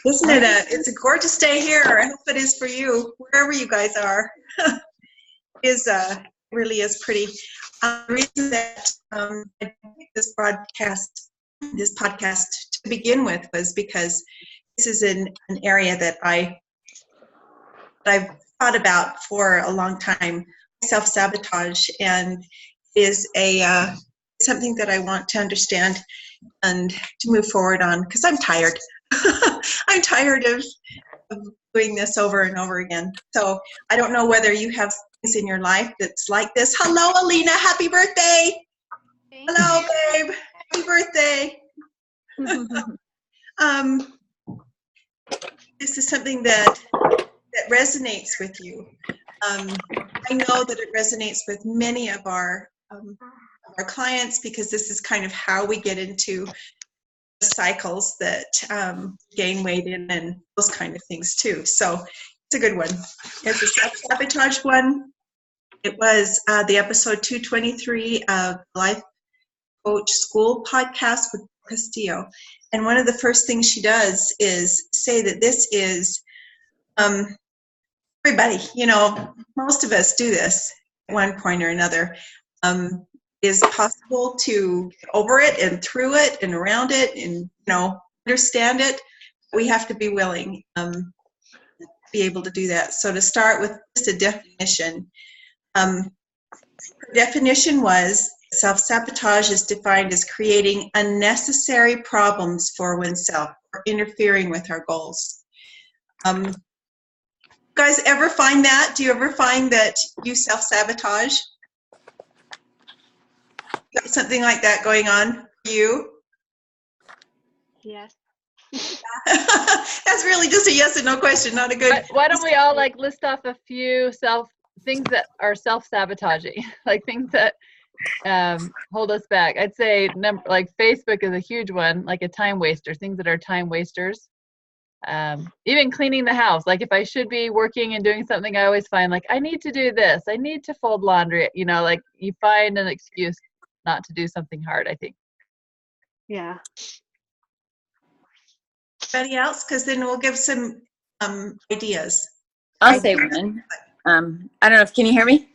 Isn't it it's a gorgeous day here. I hope it is for you, wherever you guys are. It really is pretty. The reason that I picked this podcast to begin with was because this is an area that I've thought about for a long time. Self-sabotage, and is something that I want to understand and to move forward on, because I'm tired. I'm tired of doing this over and over again. So I don't know whether you have things in your life that's like this. Hello, Alina. Happy birthday. Hello, babe. Happy birthday. This is something that resonates with you. I know that it resonates with many of our clients, because this is kind of how we get into the cycles that gain weight in and those kind of things too. So it's a good one. It's a self-sabotage one. It was the episode 223 of Life Coach School podcast with Castillo. And one of the first things she does is say that this is everybody, most of us do this at one point or another. Is possible to get over it and through it and around it and, understand it. We have to be willing to be able to do that. So to start with just a definition, her definition was self-sabotage is defined as creating unnecessary problems for oneself or interfering with our goals. You guys ever find that? Do you ever find that you self-sabotage? Got something like that going on for you? Yes. That's really just a yes and no question, not a good. Why don't we all list off a few things that are self-sabotaging, like things that hold us back? I'd say Facebook is a huge one, like a time waster, things that are time wasters. Even cleaning the house, like if I should be working and doing something, I always find I need to do this, I need to fold laundry, you find an excuse not to do something hard, I think. Yeah. Anybody else? Because then we'll give some ideas. I'll say one. I don't know can you hear me?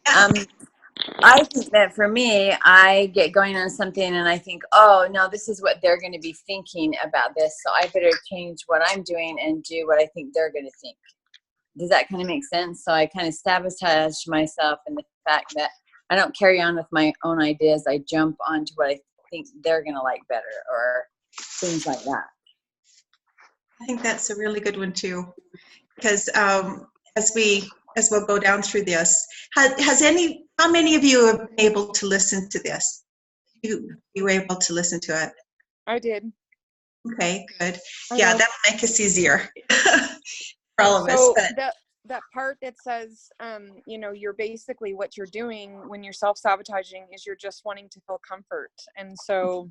I think that for me, I get going on something and I think, oh, no, this is what they're going to be thinking about this. So I better change what I'm doing and do what I think they're going to think. Does that kind of make sense? So I kind of sabotage myself in the fact that I don't carry on with my own ideas. I jump onto what I think they're going to like better or things like that. I think that's a really good one too, because as we'll go down through this, how many of you have been able to listen to this? You were able to listen to it? I did. Okay, good. Yeah, that'll make us easier for all of us. But that part that says, you're basically what you're doing when you're self-sabotaging is you're just wanting to feel comfort. And so,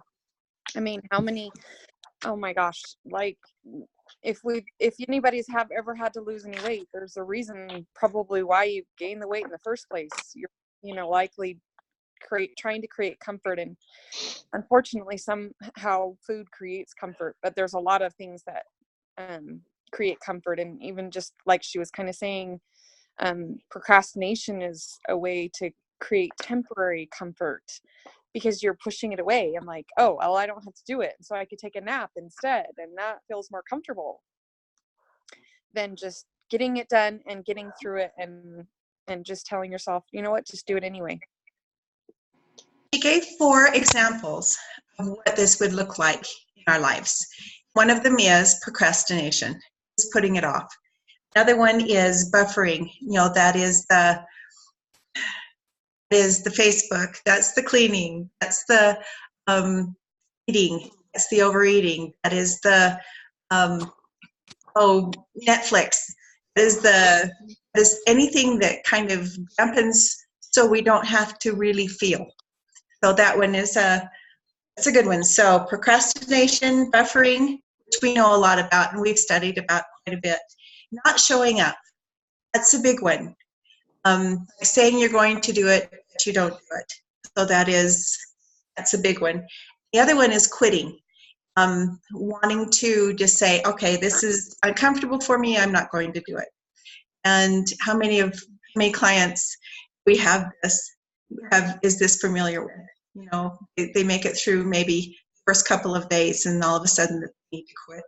how many, oh my gosh, if anybody's ever had to lose any weight, there's a reason probably why you gained the weight in the first place. You're, likely trying to create comfort. And unfortunately, somehow food creates comfort, but there's a lot of things that, create comfort. And even just like she was kind of saying, procrastination is a way to create temporary comfort because you're pushing it away. I'm like, oh, well, I don't have to do it, so I could take a nap instead, and that feels more comfortable than just getting it done and getting through it and just telling yourself, you know what, just do it anyway. She gave 4 examples of what this would look like in our lives. One of them is procrastination, is putting it off. Another one is buffering. That is the Facebook, that's the cleaning, that's the eating, that's the overeating, that is the Netflix, that is anything that kind of dampens so we don't have to really feel. So that one is that's a good one. So procrastination, buffering, which we know a lot about and we've studied about quite a bit. Not showing up, that's a big one. Saying you're going to do it, but you don't do it. So that's a big one. The other one is quitting. wanting to just say, okay, this is uncomfortable for me, I'm not going to do it. And how many clients we have is this familiar with? You know, they make it through maybe first couple of days and all of a sudden they need to quit.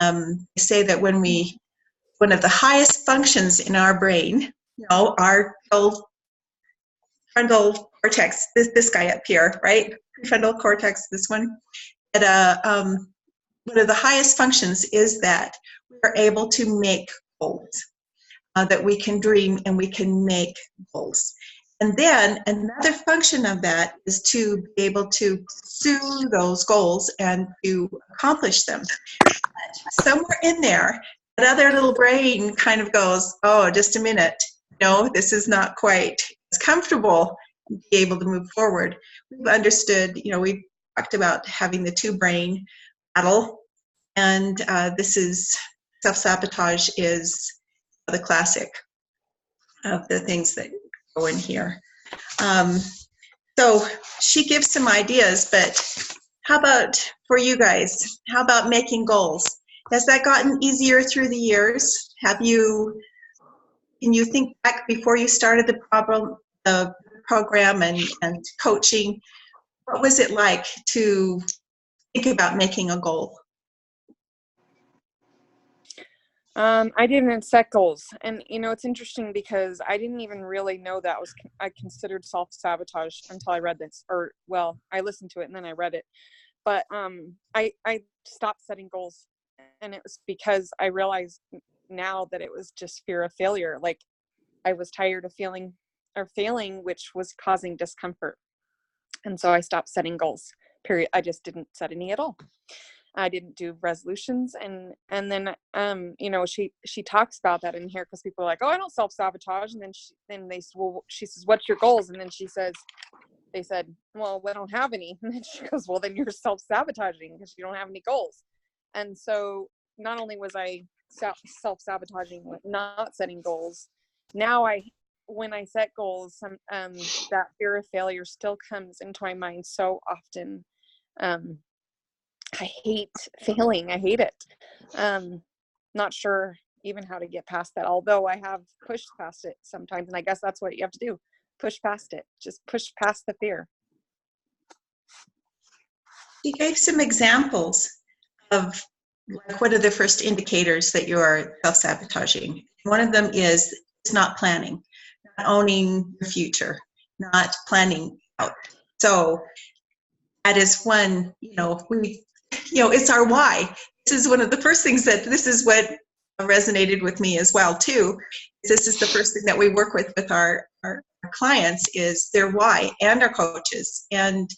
They say that one of the highest functions in our brain, you know, our frontal cortex, this guy up here, right? Prefrontal cortex, this one. One of the highest functions is that we are able to make goals, that we can dream and we can make goals. And then another function of that is to be able to pursue those goals and to accomplish them. Somewhere in there, that other little brain kind of goes, oh, just a minute. No, this is not quite as comfortable to be able to move forward. We've understood, you know, we've talked about having the two brain battle, and this is self-sabotage is the classic of the things that go in here. So she gives some ideas, but how about for you guys? How about making goals? Has that gotten easier through the years? Can you think back before you started the program and coaching? What was it like to think about making a goal? I didn't set goals, and you know, it's interesting because I didn't even really know that I considered self-sabotage until I read this, or well, I listened to it and then I read it. But I stopped setting goals, and it was because I realized now that it was just fear of failure. Like I was tired of failing, which was causing discomfort, and so I stopped setting goals. Period. I just didn't set any at all. I didn't do resolutions, and then you know, she talks about that in here because people are like, oh, I don't self-sabotage, and then she says, what's your goals? And then they said, well, I don't have any. And then she goes, well, then you're self-sabotaging because you don't have any goals. And so not only was I self-sabotaging with not setting goals, now when I set goals, that fear of failure still comes into my mind so often. I hate failing. I hate it. Not sure even how to get past that, although I have pushed past it sometimes. And I guess that's what you have to do. Push past it. Just push past the fear. You gave some examples of like what are the first indicators that you are self-sabotaging. One of them is not planning, not owning your future, not planning out. So that is one, you know, it's our why. This is one of the first things this is what resonated with me as well too. This is the first thing that we work with our clients is their why, and our coaches. And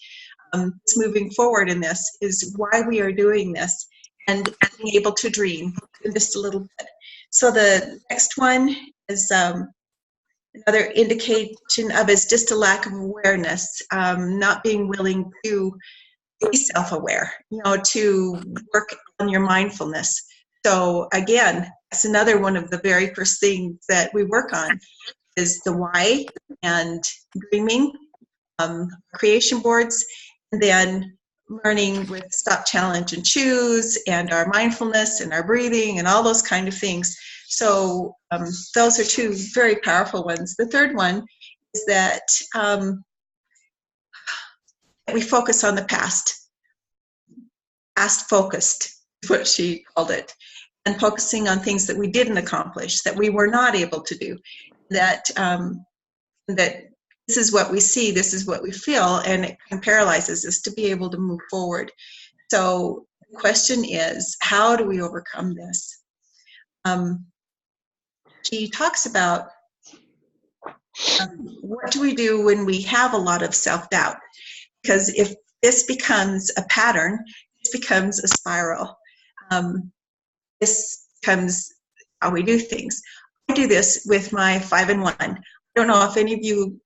moving forward in this is why we are doing this, and being able to dream just a little bit. So the next one is another indication of is just a lack of awareness, not being willing to be self-aware, you know, to work on your mindfulness. So again, that's another one of the very first things that we work on is the why and dreaming, creation boards, and then learning with stop, challenge, and choose, and our mindfulness and our breathing and all those kind of things. So those are two very powerful ones. The third one is that we focus on the past focused is what she called it, and focusing on things that we didn't accomplish, that we were not able to do, that this is what we see, this is what we feel, and it paralyzes us to be able to move forward. So the question is, how do we overcome this? She talks about what do we do when we have a lot of self-doubt? Because if this becomes a pattern, this becomes a spiral. This becomes how we do things. I do this with my 5 and 1. I don't know if any of you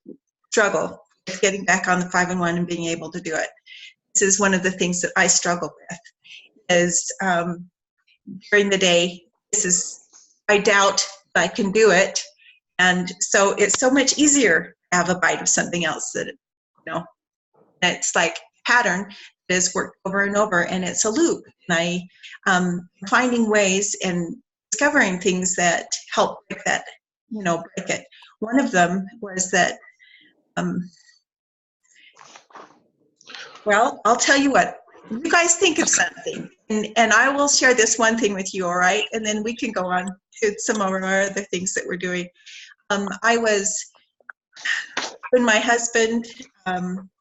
struggle with getting back on the 5 and 1 and being able to do it. This is one of the things that I struggle with. Is during the day, I doubt I can do it, and so it's so much easier to have a bite of something else that it's like pattern. is worked over and over, and it's a loop. And finding ways and discovering things that help break that, break it. One of them was that, well, I'll tell you what, you guys think of something, and I will share this one thing with you, all right? And then we can go on to some of our other things that we're doing. When my husband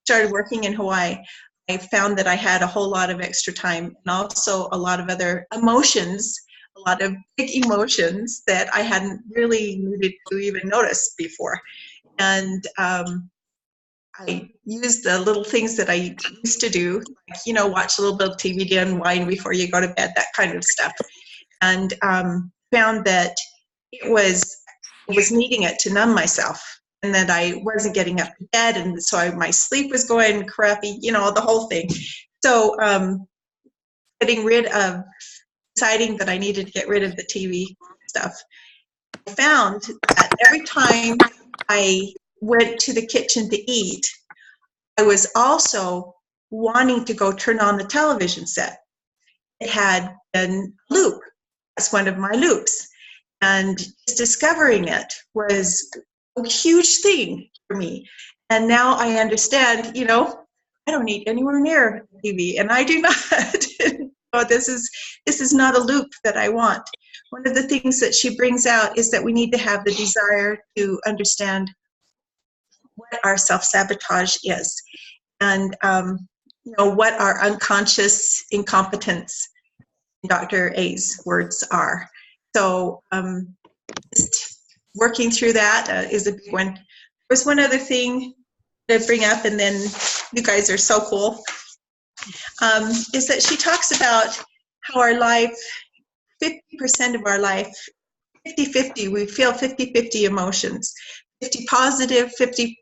started working in Hawaii, I found that I had a whole lot of extra time and also a lot of other emotions, a lot of big emotions that I hadn't really needed to even notice before. And I used the little things that I used to do, like, watch a little bit of TV to unwind before you go to bed, that kind of stuff. And found that I was needing it to numb myself, and that I wasn't getting up to bed, and so my sleep was going crappy, the whole thing. So deciding that I needed to get rid of the TV stuff, I found that every time I went to the kitchen to eat, I was also wanting to go turn on the television set. It had been a loop. That's one of my loops. And just discovering it was a huge thing for me. And now I understand, I don't need anywhere near TV, and I do not. Oh, this is not a loop that I want. One of the things that she brings out is that we need to have the desire to understand what our self-sabotage is, and what our unconscious incompetence, in Dr. A's words, are. So just working through that is a big one. There's one other thing to bring up, and then you guys are so cool, is that she talks about how our life, 50% of our life, 50-50, we feel 50-50 emotions. 50 positive, 50%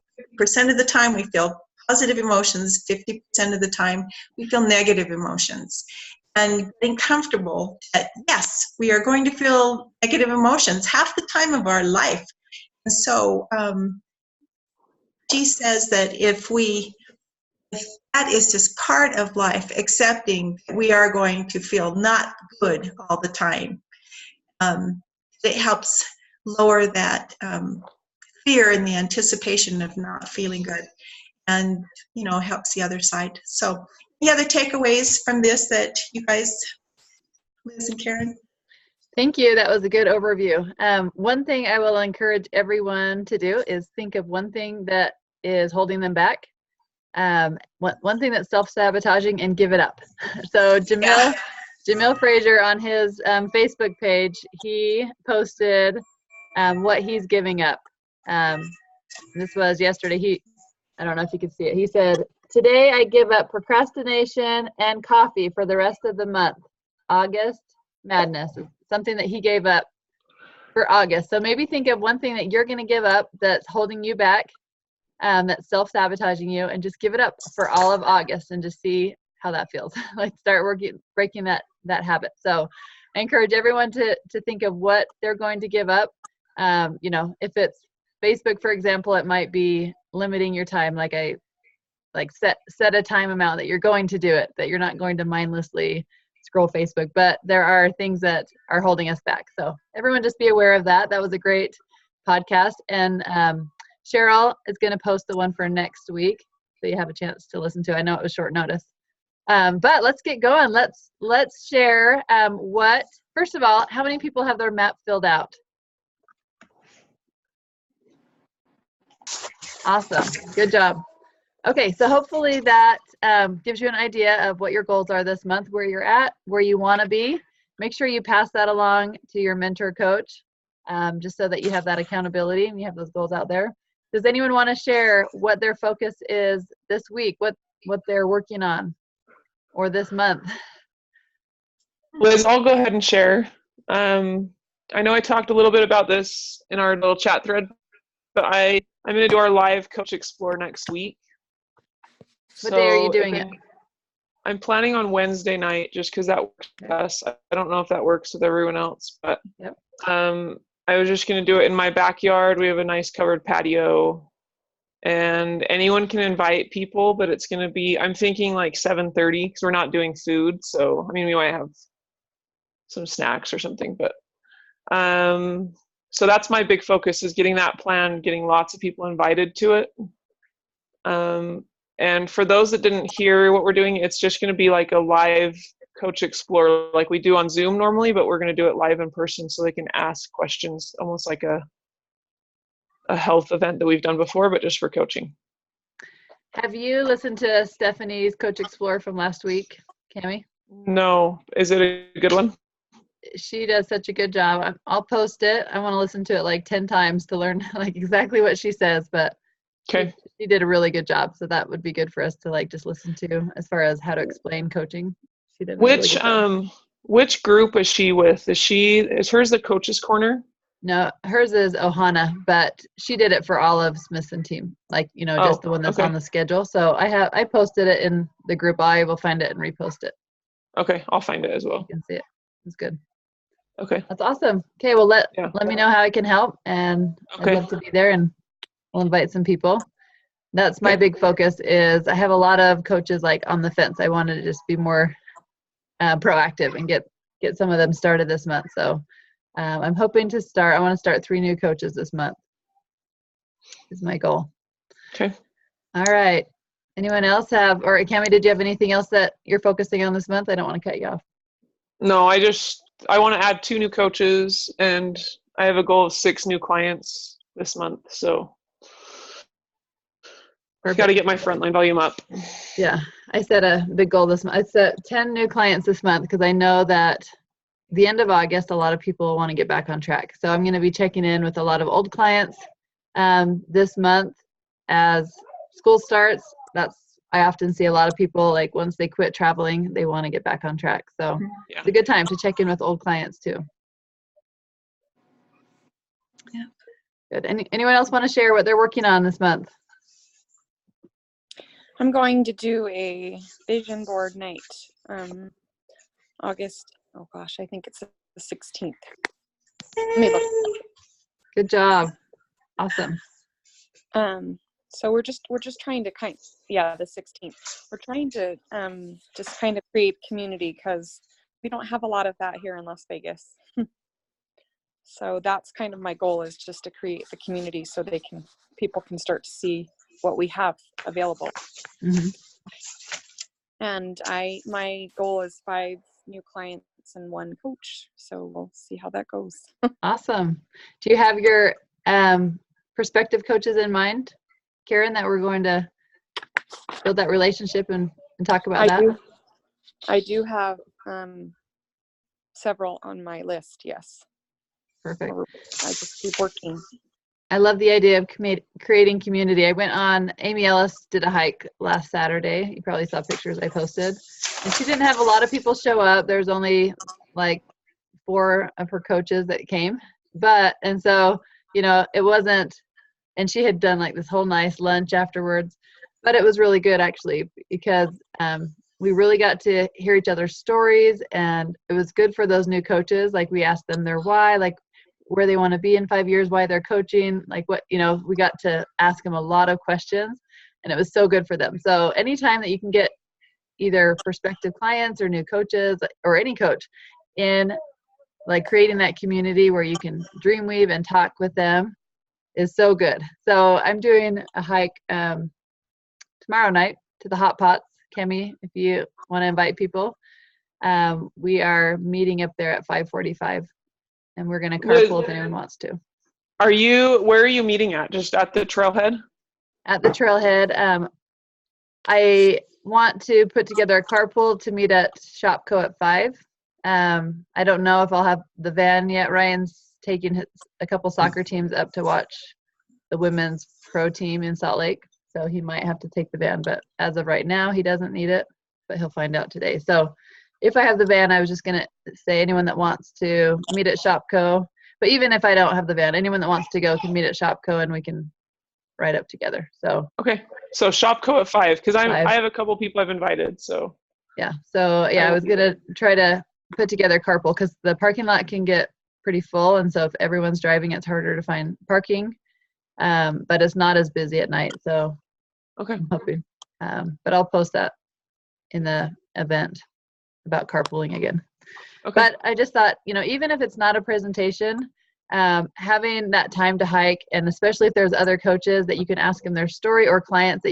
of the time we feel positive emotions, 50% of the time we feel negative emotions. And getting comfortable that, yes, we are going to feel negative emotions half the time of our life. And so she says that if that is just part of life, accepting we are going to feel not good all the time, it helps lower that fear and the anticipation of not feeling good, and helps the other side. So any other takeaways from this that you guys, Liz and Karen? Thank you. That was a good overview. One thing I will encourage everyone to do is think of one thing that is holding them back. One thing that's self-sabotaging, and give it up. So Jamil Frazier on his Facebook page, he posted what he's giving up. This was yesterday. I don't know if you can see it. He said, "Today I give up procrastination and coffee for the rest of the month. August madness." It's something that he gave up for August. So maybe think of one thing that you're going to give up that's holding you back, that's self-sabotaging you, and just give it up for all of August and just see how that feels. Like start breaking that habit. So I encourage everyone to think of what they're going to give up. If it's Facebook, for example, it might be limiting your time. Set a time amount that you're going to do it, that you're not going to mindlessly scroll Facebook. But there are things that are holding us back. So everyone just be aware of that. That was a great podcast. And Cheryl is going to post the one for next week, so you have a chance to listen to it. I know it was short notice. But let's get going. Let's share first of all, how many people have their map filled out? Awesome. Good job. Okay, so hopefully that gives you an idea of what your goals are this month, where you're at, where you want to be. Make sure you pass that along to your mentor coach, just so that you have that accountability and you have those goals out there. Does anyone want to share what their focus is this week, what they're working on, or this month? Liz, I'll go ahead and share. I know I talked a little bit about this in our little chat thread, but I'm going to do our live Coach Explore next week. What day are you doing it? I'm planning on Wednesday night, just because that works best. I don't know if that works with everyone else, but yep. I was just going to do it in my backyard. We have a nice covered patio. and anyone can invite people, but it's going to be, I'm thinking like 7:30 because we're not doing food. So, I mean, we might have some snacks or something, but so that's my big focus, is getting that plan, getting lots of people invited to it. And for those that didn't hear what we're doing, it's just going to be like a live Coach Explore like we do on Zoom normally, but we're going to do it live in person so they can ask questions, almost like a health event that we've done before, but just for coaching. Have you listened to Stephanie's Coach Explore from last week, Cami? No. Is it a good one? She does such a good job. I'll post it. I want to listen to it like 10 times to learn like exactly what she says, but Okay. she did a really good job. So that would be good for us to like just listen to as far as how to explain coaching. She did a really good job. Which group is she with? Is hers the Coach's Corner? No, hers is Ohana, but she did it for all of Smithson team, like, you know, just the one that's okay. on the schedule. So I posted it in the group. I will find it and repost it. Okay, I'll find it as well. You can see it. It's good. Okay. That's awesome. Okay, well let me know how I can help, and Okay. I'd love to be there, and we'll invite some people. That's my big focus. Is I have a lot of coaches like on the fence. I wanted to just be more proactive and get some of them started this month. So I'm hoping to start. I want to start 3 new coaches this month. Is my goal. Okay. All right. Anyone else have, or Cami, did you have anything else that you're focusing on this month? I don't want to cut you off. No, I want to add 2 new coaches, and I have a goal of 6 new clients this month. So I've got to get my frontline volume up. Yeah, I set a big goal this month. I set 10 new clients this month because I know that the end of August, a lot of people want to get back on track. So I'm going to be checking in with a lot of old clients this month as school starts. I often see a lot of people, like once they quit traveling, they want to get back on track. So It's a good time to check in with old clients too. Yeah. Good. Anyone else want to share what they're working on this month? I'm going to do a vision board night, August. Oh gosh, I think it's the 16th. Let me look. Good job. Awesome. So we're just trying to the 16th. We're trying to just kind of create community because we don't have a lot of that here in Las Vegas. So that's kind of my goal, is just to create the community so people can start to see what we have available. Mm-hmm. And my goal is 5 new clients and 1 coach. So we'll see how that goes. Awesome. Do you have your prospective coaches in mind, Karen, that we're going to build that relationship and talk about that? I do have several on my list, yes. Perfect. I just keep working. I love the idea of creating community. I went on, Amy Ellis did a hike last Saturday. You probably saw pictures I posted. And she didn't have a lot of people show up. There's only like 4 of her coaches that came. And so, you know, it wasn't, and she had done like this whole nice lunch afterwards. But it was really good actually, because we really got to hear each other's stories, and it was good for those new coaches. Like we asked them their why, like where they want to be in 5 years, why they're coaching, like what, you know, we got to ask them a lot of questions, and it was so good for them. So anytime that you can get either prospective clients or new coaches or any coach in, like creating that community where you can dream weave and talk with them is so good. So I'm doing a hike tomorrow night to the Hot Pots. Kemi, if you want to invite people, we are meeting up there at 5:45, and we're going to carpool if anyone wants to. Where are you meeting at? Just at the trailhead? At the trailhead. I want to put together a carpool to meet at Shopco at 5. I don't know if I'll have the van yet. Ryan's taking a couple soccer teams up to watch the women's pro team in Salt Lake. So he might have to take the van, but as of right now, he doesn't need it, but he'll find out today. So if I have the van, I was just going to say anyone that wants to meet at Shopco, but even if I don't have the van, anyone that wants to go can meet at Shopco and we can ride up together. So okay. So Shopco at 5, because I have a couple people I've invited. So yeah. So yeah, I was going to try to put together carpool because the parking lot can get pretty full. And so if everyone's driving, it's harder to find parking. but it's not as busy at night. So Okay. I'm hoping. But I'll post that in the event about carpooling again. Okay. But I just thought, even if it's not a presentation, having that time to hike, and especially if there's other coaches that you can ask them their story, or clients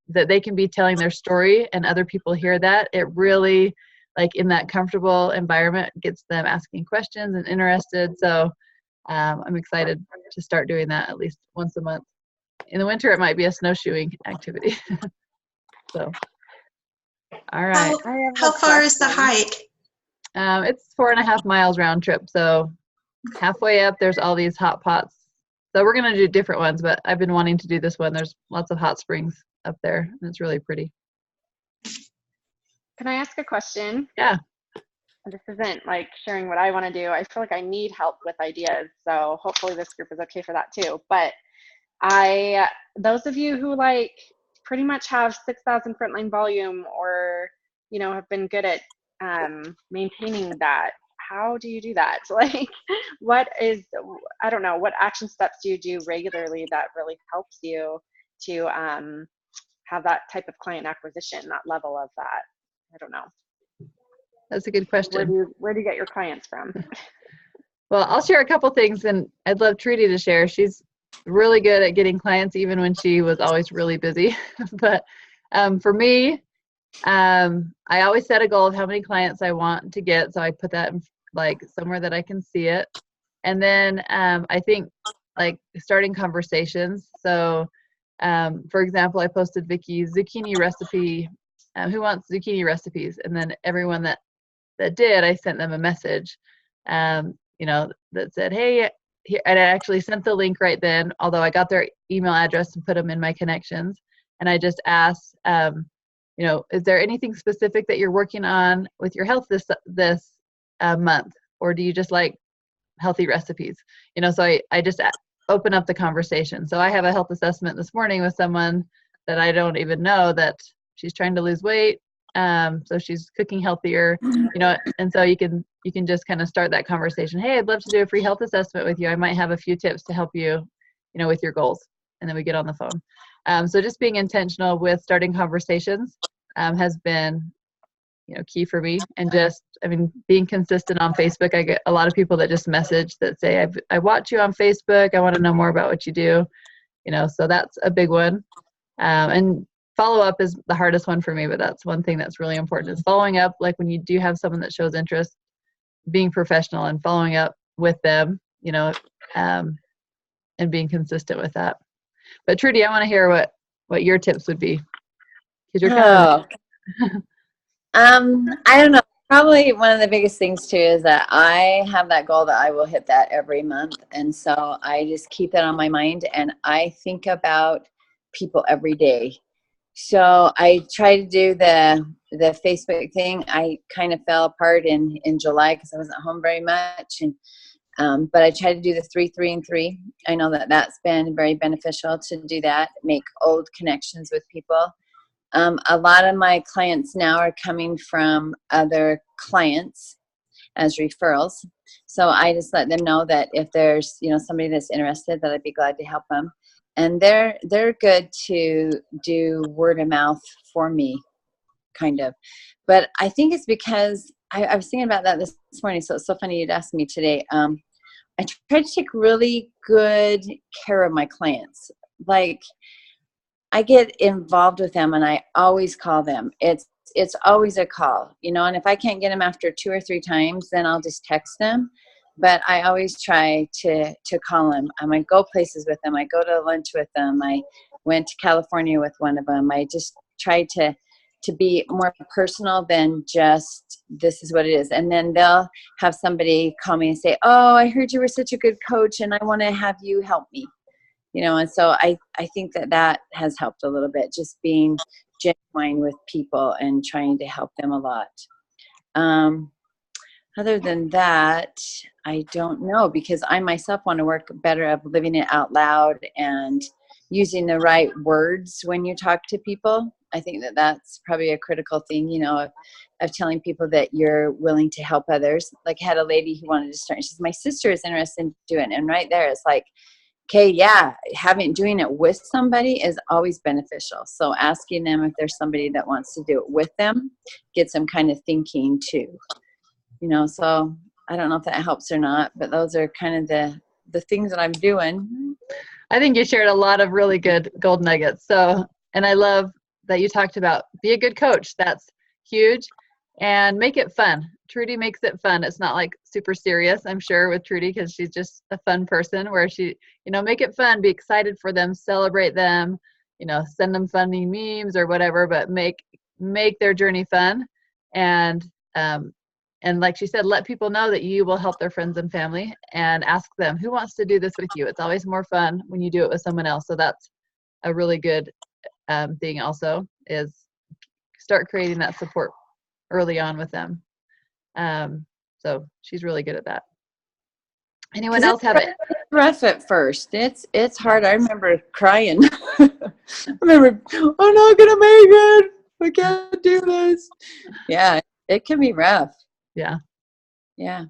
that they can be telling their story and other people hear that, it really, like, in that comfortable environment, gets them asking questions and interested. So I'm excited to start doing that at least once a month. In the winter, it might be a snowshoeing activity. So, all right. How far is the hike? It's 4.5 miles round trip. So halfway up, there's all these hot pots. So we're going to do different ones, but I've been wanting to do this one. There's lots of hot springs up there, and it's really pretty. Can I ask a question? Yeah. This isn't like sharing what I want to do. I feel like I need help with ideas. So hopefully this group is okay for that too. But those of you who like pretty much have 6,000 frontline volume, or, have been good at maintaining that, how do you do that? Like, I don't know, what action steps do you do regularly that really helps you to have that type of client acquisition, that level of that? I don't know. That's a good question. Where do you get your clients from? Well, I'll share a couple things, and I'd love Trudy to share. She's really good at getting clients, even when she was always really busy. But for me, I always set a goal of how many clients I want to get. So I put that in, like, somewhere that I can see it. And then I think, like, starting conversations. So for example, I posted Vicky's zucchini recipe. Who wants zucchini recipes? And then everyone that did, I sent them a message, that said, hey, here, and I actually sent the link right then, although I got their email address and put them in my connections. And I just asked, is there anything specific that you're working on with your health this month? Or do you just like healthy recipes? So I just open up the conversation. So I have a health assessment this morning with someone that I don't even know, that she's trying to lose weight. So she's cooking healthier, and so you can just kind of start that conversation. Hey, I'd love to do a free health assessment with you. I might have a few tips to help you, with your goals. And then we get on the phone. So just being intentional with starting conversations has been, key for me. And just, being consistent on Facebook. I get a lot of people that just message that say, I watch you on Facebook. I want to know more about what you do. So that's a big one. And follow up is the hardest one for me, but that's one thing that's really important, is following up. Like, when you do have someone that shows interest, being professional and following up with them, and being consistent with that. But Trudy, I want to hear what your tips would be, because you're kind of I don't know. Probably one of the biggest things too is that I have that goal that I will hit that every month, and so I just keep that on my mind, and I think about people every day. So I try to do the Facebook thing. I kind of fell apart in July because I wasn't home very much, and but I try to do the 3, 3, and 3. I know that that's been very beneficial to do that, make old connections with people. A lot of my clients now are coming from other clients as referrals. So I just let them know that if there's, somebody that's interested, that I'd be glad to help them. And they're good to do word of mouth for me, kind of. But I think it's because I was thinking about that this morning. So it's so funny you'd ask me today. I try to take really good care of my clients. Like, I get involved with them, and I always call them. It's always a call, and if I can't get them after 2 or 3 times, then I'll just text them. But I always try to call them. I might go places with them. I go to lunch with them. I went to California with one of them. I just try to be more personal than just this is what it is. And then they'll have somebody call me and say, oh, I heard you were such a good coach, and I want to have you help me. And so I think that has helped a little bit, just being genuine with people and trying to help them a lot. Other than that, I don't know, because I myself want to work better of living it out loud and using the right words when you talk to people. I think that's probably a critical thing, of telling people that you're willing to help others. Like, I had a lady who wanted to start, and she said, my sister is interested in doing it. And right there, it's like, okay, yeah, doing it with somebody is always beneficial. So asking them if there's somebody that wants to do it with them gets them kind of thinking too. So I don't know if that helps or not, but those are kind of the things that I'm doing. I think you shared a lot of really good gold nuggets. So, and I love that you talked about be a good coach. That's huge. And make it fun. Trudy makes it fun. It's not like super serious, I'm sure, with Trudy, because she's just a fun person where she, make it fun, be excited for them, celebrate them, send them funny memes or whatever, but make their journey fun. And like she said, let people know that you will help their friends and family, and ask them, who wants to do this with you? It's always more fun when you do it with someone else. So that's a really good thing also, is start creating that support early on with them. So she's really good at that. Anyone else have it? It's rough at first. It's hard. I remember crying. I remember, I'm not gonna make it. I can't do this. Yeah, it can be rough. Yeah. Yeah.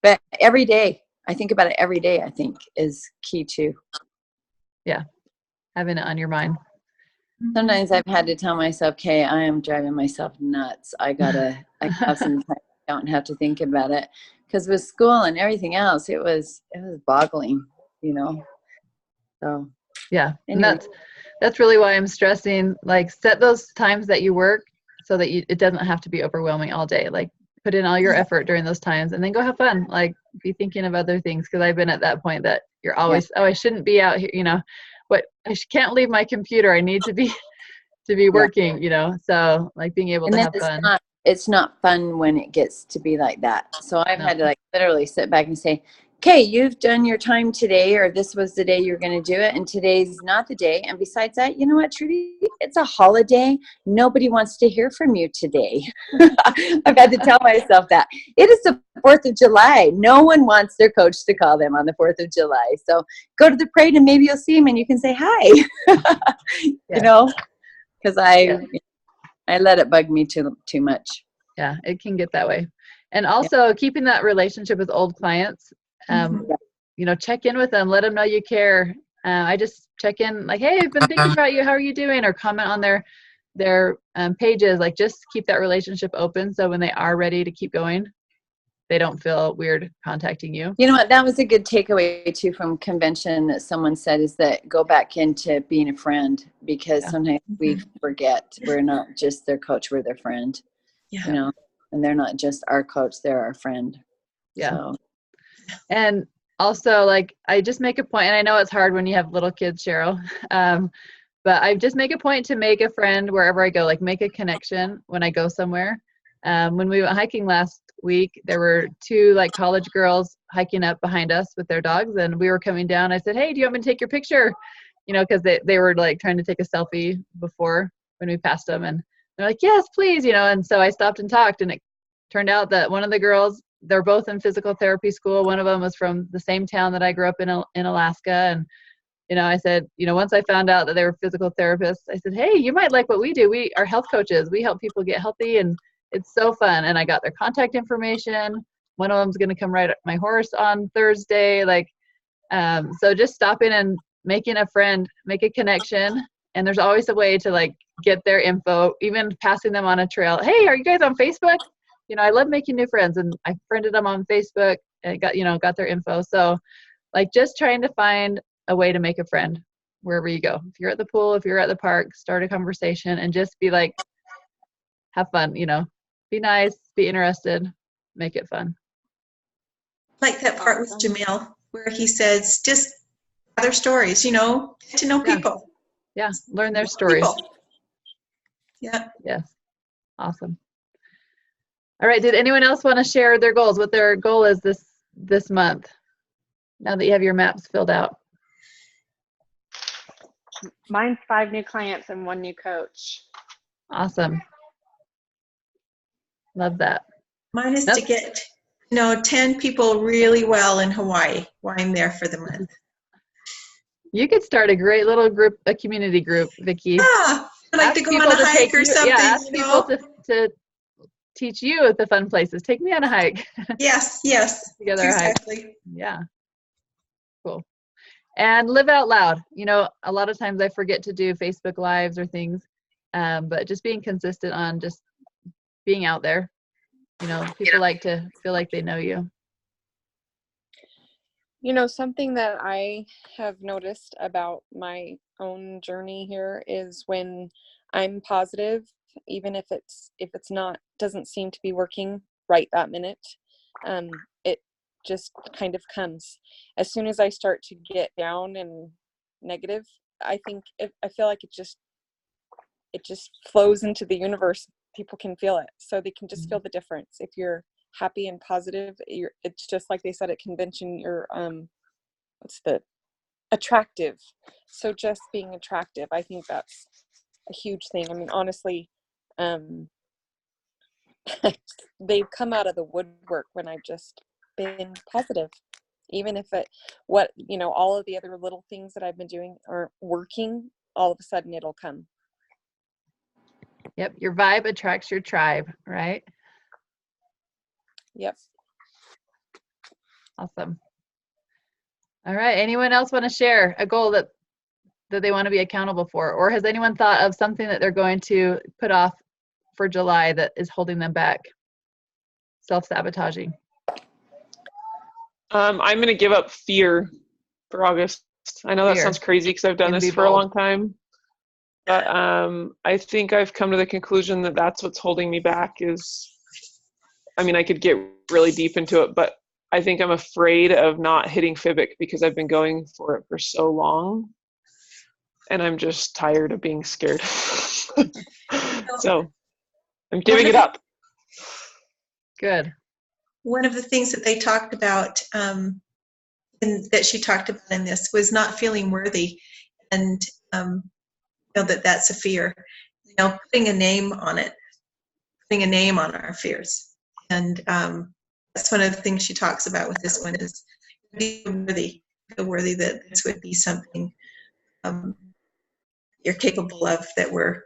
But every day, I think about it every day, I think is key too. Yeah. Having it on your mind. Sometimes I've had to tell myself, okay, I am driving myself nuts. I have some time. I don't have to think about it. Because with school and everything else, it was boggling, So yeah. Anyway. And that's really why I'm stressing, like, set those times that you work so that it doesn't have to be overwhelming all day. Like, put in all your effort during those times, and then go have fun. Like, be thinking of other things. Because I've been at that point that you're always, I shouldn't be out here, can't leave my computer. I need to be working, so like being able to have fun. It's not fun when it gets to be like that. So I've had to like literally sit back and say, okay, you've done your time today, or this was the day you're going to do it, and today's not the day. And besides that, you know what, Trudy? It's a holiday. Nobody wants to hear from you today. I've had to tell myself that. It is the 4th of July. No one wants their coach to call them on the 4th of July. So go to the parade and maybe you'll see him and you can say hi. Because I let it bug me too much. Yeah, it can get that way. And also keeping that relationship with old clients, check in with them, let them know you care. I just check in like, hey, I've been thinking about you. How are you doing? Or comment on their pages. Like, just keep that relationship open. So when they are ready to keep going, they don't feel weird contacting you. You know what? That was a good takeaway too from convention that someone said, is that go back into being a friend, because sometimes we forget we're not just their coach, we're their friend. Yeah. And they're not just our coach, they're our friend. Yeah. So. And also, like, I just make a point, and I know it's hard when you have little kids, Cheryl, but I just make a point to make a friend wherever I go, like make a connection when I go somewhere. When we went hiking last week, there were 2 like college girls hiking up behind us with their dogs, and we were coming down. I said, hey, do you want me to take your picture? Because they were like trying to take a selfie before when we passed them, and they're like, yes, please, and so I stopped and talked, and it turned out that one of the girls, they're both in physical therapy school. One of them was from the same town that I grew up in Alaska. And, I said, once I found out that they were physical therapists, I said, hey, you might like what we do. We are health coaches. We help people get healthy, and it's so fun. And I got their contact information. One of them's going to come ride my horse on Thursday. Like, so just stopping and making a friend, make a connection. And there's always a way to like get their info, even passing them on a trail. Hey, are you guys on Facebook? I love making new friends, and I friended them on Facebook and got their info. So like, just trying to find a way to make a friend wherever you go. If you're at the pool, if you're at the park, start a conversation and just be like, have fun, be nice, be interested, make it fun. Like that part with Jamil where he says, just other stories, get to know people. Yeah, learn their stories. People. Yeah. Yes. Awesome. All right. Did anyone else want to share their goals? What their goal is this month? Now that you have your maps filled out. Mine's 5 new clients and 1 new coach. Awesome. Love that. Mine is to get 10 people really well in Hawaii while I'm there for the month. You could start a great little group, a community group, Vicki. Yeah, I'd like to go on a hike or something. Yeah, ask people to teach you at the fun places. Take me on a hike. Yes, Together exactly. hike. Yeah. Cool. And live out loud. A lot of times I forget to do Facebook Lives or things, but just being consistent on just being out there. People like to feel like they know you. Something that I have noticed about my own journey here is when I'm positive, even if it's not, doesn't seem to be working right that minute, it just kind of comes. As soon as I start to get down and negative, I feel like it just flows into the universe. People can feel it, so they can just feel the difference. If you're happy and positive, it's just like they said at convention, you're what's the attractive. So just being attractive, I think that's a huge thing. I mean, honestly, they've come out of the woodwork when I've just been positive. Even if all of the other little things that I've been doing aren't working, all of a sudden it'll come. Yep, your vibe attracts your tribe, right? Yep. Awesome. All right, anyone else want to share a goal that they want to be accountable for? Or has anyone thought of something that they're going to put off for July that is holding them back? Self-sabotaging. I'm going to give up fear for August. I know that sounds crazy because I've done this for a long time. But I think I've come to the conclusion that that's what's holding me back I could get really deep into it, but I think I'm afraid of not hitting Fibc because I've been going for it for so long. And I'm just tired of being scared. So I'm giving it up. Good. One of the things that they talked about, and that she talked about in this, was not feeling worthy. And that's a fear. Putting a name on it, putting a name on our fears. And that's one of the things she talks about with this one is feel worthy that this would be something you're capable of, that we're,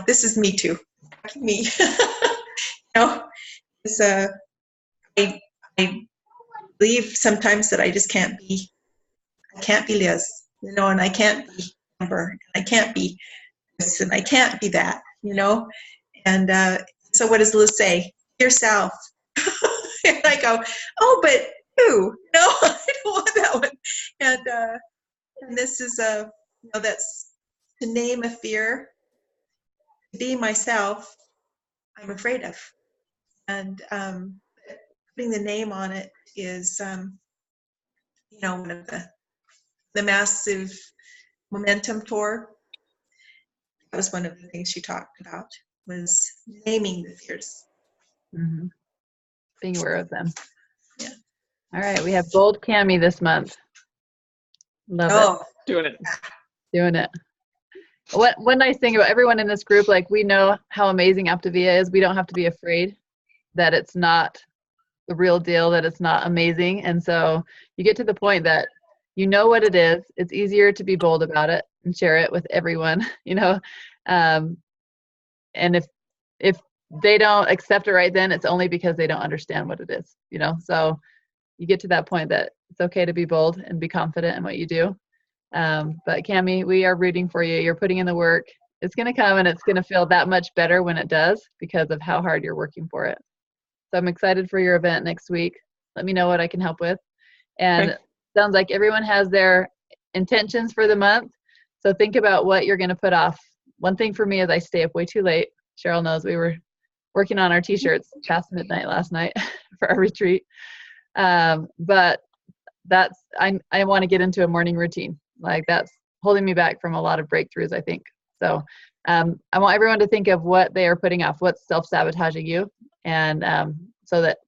this is me too. Me. It's I believe sometimes that I just can't be Liz, and I can't be Amber, I can't be this, and I can't be that, and so what does Liz say? Yourself. And I go, oh, but who? No, I don't want that one. And this is that's to name a fear, be myself, I'm afraid of. And putting the name on it is, one of the massive momentum tour. That was one of the things she talked about, was naming the fears. Mm-hmm. Being aware of them. Yeah. All right, we have Bold Cami this month. Love it. Doing it. One nice thing about everyone in this group, like, we know how amazing Optavia is. We don't have to be afraid that it's not the real deal, that it's not amazing. And so you get to the point that you know what it is. It's easier to be bold about it and share it with everyone, and if they don't accept it right then, it's only because they don't understand what it is, so you get to that point that it's okay to be bold and be confident in what you do. But Cami, we are rooting for you. You're putting in the work. It's going to come, and it's going to feel that much better when it does, because of how hard you're working for it. So I'm excited for your event next week. Let me know what I can help with. And sounds like everyone has their intentions for the month. So think about what you're going to put off. One thing for me is I stay up way too late. Cheryl knows we were working on our t-shirts past midnight last night for our retreat. But I want to get into a morning routine. Like, that's holding me back from a lot of breakthroughs, I think. So I want everyone to think of what they are putting off, what's self-sabotaging you, and so that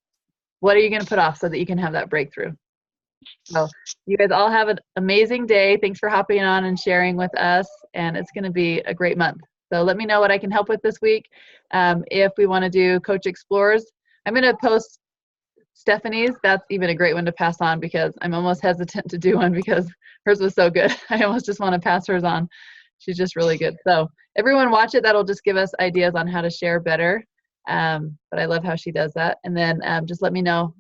what are you going to put off so that you can have that breakthrough. So you guys all have an amazing day. Thanks for hopping on and sharing with us, and it's going to be a great month. So let me know what I can help with this week. If we want to do Coach Explorers, I'm going to post Stephanie's. That's even a great one to pass on, because I'm almost hesitant to do one because hers was so good. I almost just want to pass hers on. She's just really good. So everyone watch it. That'll just give us ideas on how to share better. But I love how she does that. And then just let me know,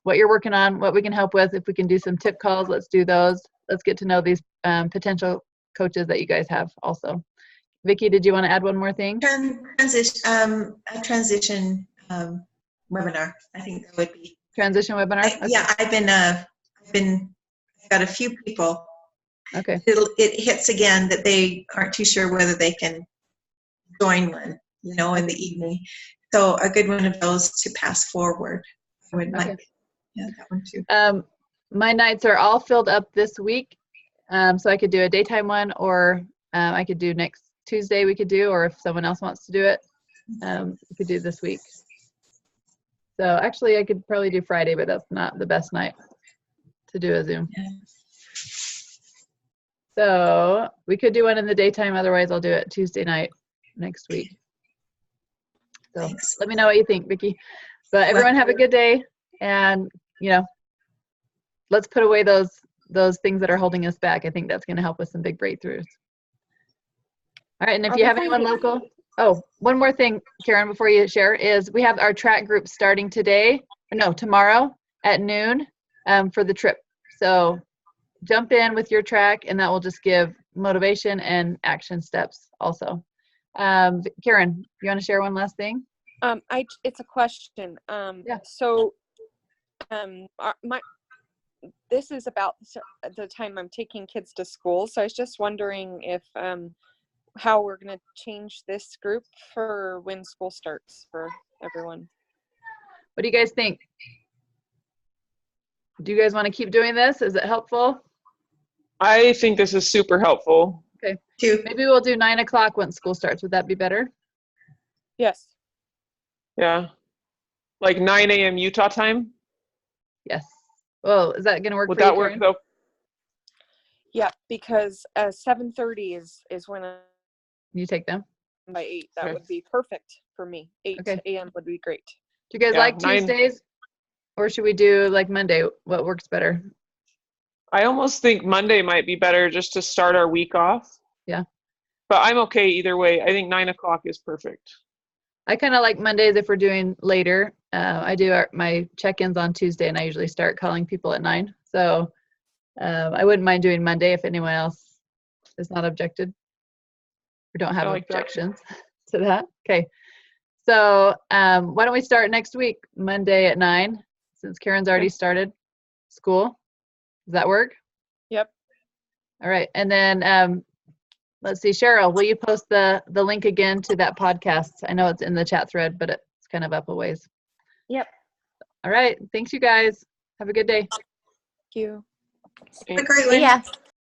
what you're working on, what we can help with. If we can do some tip calls, let's do those. Let's get to know these potential coaches that you guys have also. Vicki, did you want to add one more thing? A transition webinar. I think that would be. Transition webinar? Okay. Yeah, I've got a few people. Okay. It hits again that they aren't too sure whether they can join one, in the evening. So a good one of those to pass forward. I would like, that one too. My nights are all filled up this week, so I could do a daytime one, or I could do next Tuesday. We could do, or if someone else wants to do it, we could do this week. So actually, I could probably do Friday, but that's not the best night to do a Zoom. Yeah. So we could do one in the daytime. Otherwise, I'll do it Tuesday night next week. So Thanks. let me know what you think, Vicki. But everyone have a good day, and let's put away those things that are holding us back. I think that's going to help with some big breakthroughs. All right, and if you have anyone local, one more thing, Karen, before you share, is we have our track group starting tomorrow at noon for the trip. So jump in with your track, and that will just give motivation and action steps also. Karen, you want to share one last thing? It's a question. Yeah. So, this is about the time I'm taking kids to school. So I was just wondering if, how we're going to change this group for when school starts for everyone. What do you guys think? Do you guys want to keep doing this? Is it helpful? I think this is super helpful. Okay. Maybe we'll do 9 o'clock when school starts. Would that be better? Yes. Yeah. Like 9 a.m. Utah time? Yes. Well, is that going to work Would for you, that work Karen? though? Yeah, because 7:30 is when You take them? by 8. That Okay. would be perfect for me. 8 Okay. a.m. would be great. Do you guys Yeah, like 9. Tuesdays? Or should we do like Monday? What works better? I almost think Monday might be better just to start our week off. Yeah. But I'm okay either way. I think 9 o'clock is perfect. I kind of like Mondays if we're doing later. I do my check-ins on Tuesday, and I usually start calling people at 9. So I wouldn't mind doing Monday if anyone else is not objected or don't have I like that. objections to that. Okay. So why don't we start next week, Monday at 9, since Karen's already started school. Does that work? Yep. All right. And then let's see, Cheryl, will you post the link again to that podcast? I know it's in the chat thread, but it's kind of up a ways. Yep. All right. Thanks, you guys. Have a good day. Thank you. Have a great one. Yeah.